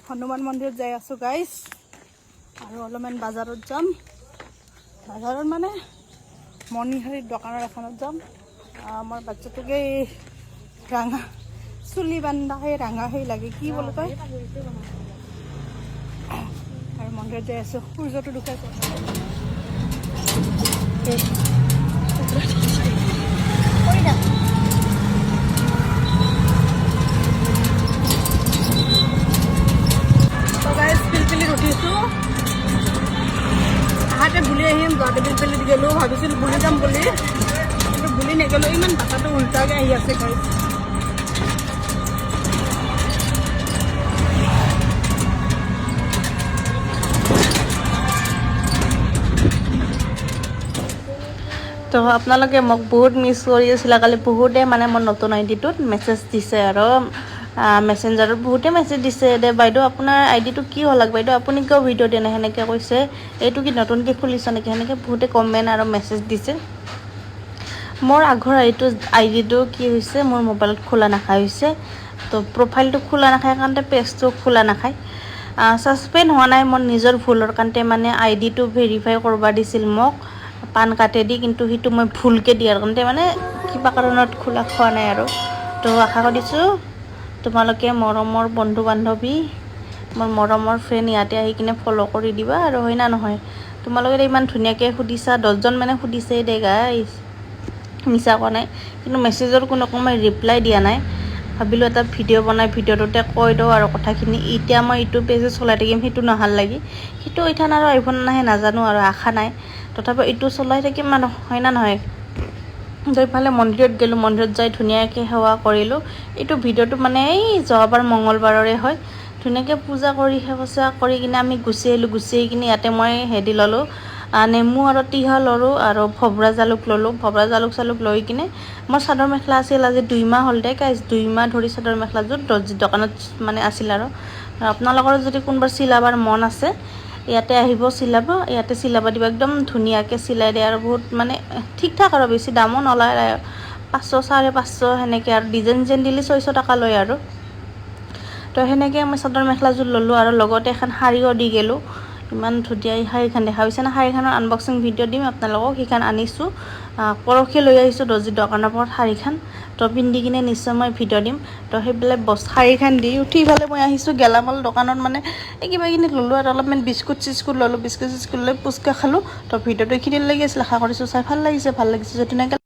হনুমান মন্দিৰত যাই আছো গাইস আৰু অলপমান বাজাৰত যাম বাজাৰত মানে মণিহাৰীৰ দোকানৰ এখনত যাম আমাৰ বাচ্চাটোকে ৰাঙা চুলি বান্ধা সেই ৰাঙা সেই লাগে কি বলে কয় আৰু মন্দিৰত যাই আছো সূৰ্যটো দুখাইছে আহাতে বুলি আহিম যাওঁতে পিলপিলিত গ'লো ভাবিছিলোঁ বুলি যাম বুলি কিন্তু বুলি নগ'লো ইমান বাটাটো উল্টাকৈ আহি আছে গাইছ তো আপোনালোকে মোক বহুত মিছ কৰি আছিলে কালি বহুতে মানে মোৰ নতুন আইডিটোত মেছেজ দিছে আৰু মেছেঞ্জাৰত বহুতে মেছেজ দিছে দে বাইদেউ আপোনাৰ আইডিটো কি হ'ল বাইদেউ আপুনি কিয় ভিডিঅ' দিয়ে নাই সেনেকৈ কৈছে এইটো কি নতুনকৈ খুলিছে নেকি সেনেকৈ বহুতে কমেণ্ট আৰু মেছেজ দিছে মোৰ আগৰ আইডিটো কি হৈছে মোৰ মোবাইলত খোলা নাখায় হৈছে তো প্ৰফাইলটো খোলা নাখায় কাৰণে পেজটো খোলা নাখায় ছাছপেণ্ড হোৱা নাই মোৰ নিজৰ ভুলৰ কাৰণে মানে আইডিটো ভেৰিফাই কৰিব দিছিল মোক পান কাৰ্ডেদি কিন্তু সেইটো মই ভুলকৈ দিয়াৰ কাৰণে মানে কিবা কাৰণত খোলা খোৱা নাই আৰু তো আশা কৰিছোঁ তোমালোকে মৰমৰ বন্ধু বান্ধৱী মোৰ মৰমৰ ফ্ৰেণ্ড ইয়াতে আহি কিনে ফ'ল' কৰি দিবা আৰু হয় না নহয় তোমালোকে ইমান ধুনীয়াকৈ সুধিছা 10জন মানে সুধিছে দে গাইছ মিছা কোৱা নাই কিন্তু মেছেজৰ কোনো মই ৰিপ্লাই দিয়া নাই ভাবিলোঁ এটা ভিডিঅ' বনাই ভিডিঅ'টোতে কৈ দিওঁ আৰু কথাখিনি এতিয়া মই ইটো পেজে চলাই থাকিম সেইটো নহাল লাগি সেইটো ইথান আৰু আইফোন নাহে নাজানো আৰু আশা নাই তথাপি এইটো চলাই থাকিম মানুহ হয় না নহয় তো ইফালে মন্দিৰত গ'লোঁ মন্দিৰত যাই ধুনীয়াকৈ সেৱা কৰিলোঁ এইটো ভিডিঅ'টো মানে এই যোৱাবাৰ মঙলবাৰৰে হয় ধুনীয়াকৈ পূজা কৰি সেৱা কৰি কিনে আমি গুচি আহিলোঁ গুচি আহি কিনে ইয়াতে মই হেৰি ল'লোঁ নেমু আৰু তিয়ঁহ ল'লোঁ আৰু ভবৰা জালুক ল'লোঁ ভবৰা জালুক লৈ কিনে মোৰ চাদৰ মেখেলা আছিল আজি 2 মাহ হ'ল দে গাইছ 2 মাহ ধৰি চাদৰ মেখেলাযোৰ দৰ্জি দোকানত মানে আছিল আৰু আপোনালোকৰ যদি কোনোবা চিলাবৰ মন আছে ইয়াতে আহিব চিলাব ইয়াতে চিলাব দিব একদম ধুনীয়াকৈ চিলাই দিয়ে আৰু বহুত মানে ঠিক ঠাক আৰু বেছি দামো নলয় 500 550 সেনেকৈ আৰু ডিজাইন দিলে 600 টকা লয় আৰু তো সেনেকৈ মই চাদৰ মেখেলাযোৰ ল'লোঁ আৰু লগতে এখন শাৰীও দি গ'লোঁ ইমান ধুনীয়া শাৰীখন দেখা হৈছে না শাৰীখনৰ আনবক্সিং ভিডিঅ' দিম আপোনালোকক সেইখন আনিছোঁ পৰহি লৈ আহিছোঁ দৰ্জি দোকানৰ পৰা শাৰীখন তো পিন্ধি কিনে নিশ্চয় মই ভিডিঅ' দিম তো সেইবিলাক শাৰীখন দি উঠি ইফালে মই আহিছোঁ গেলামাল দোকানত মানে এই কিবা কিনি ল'লোঁ আৰু অলপমান বিস্কুট ল'লোঁ বিস্কুট লৈ পুচকা খালোঁ তো ভিডিঅ'টো এইখিনি লাগি আছিল আশা কৰিছোঁ চাই ভাল লাগিছে যদি তেনেকৈ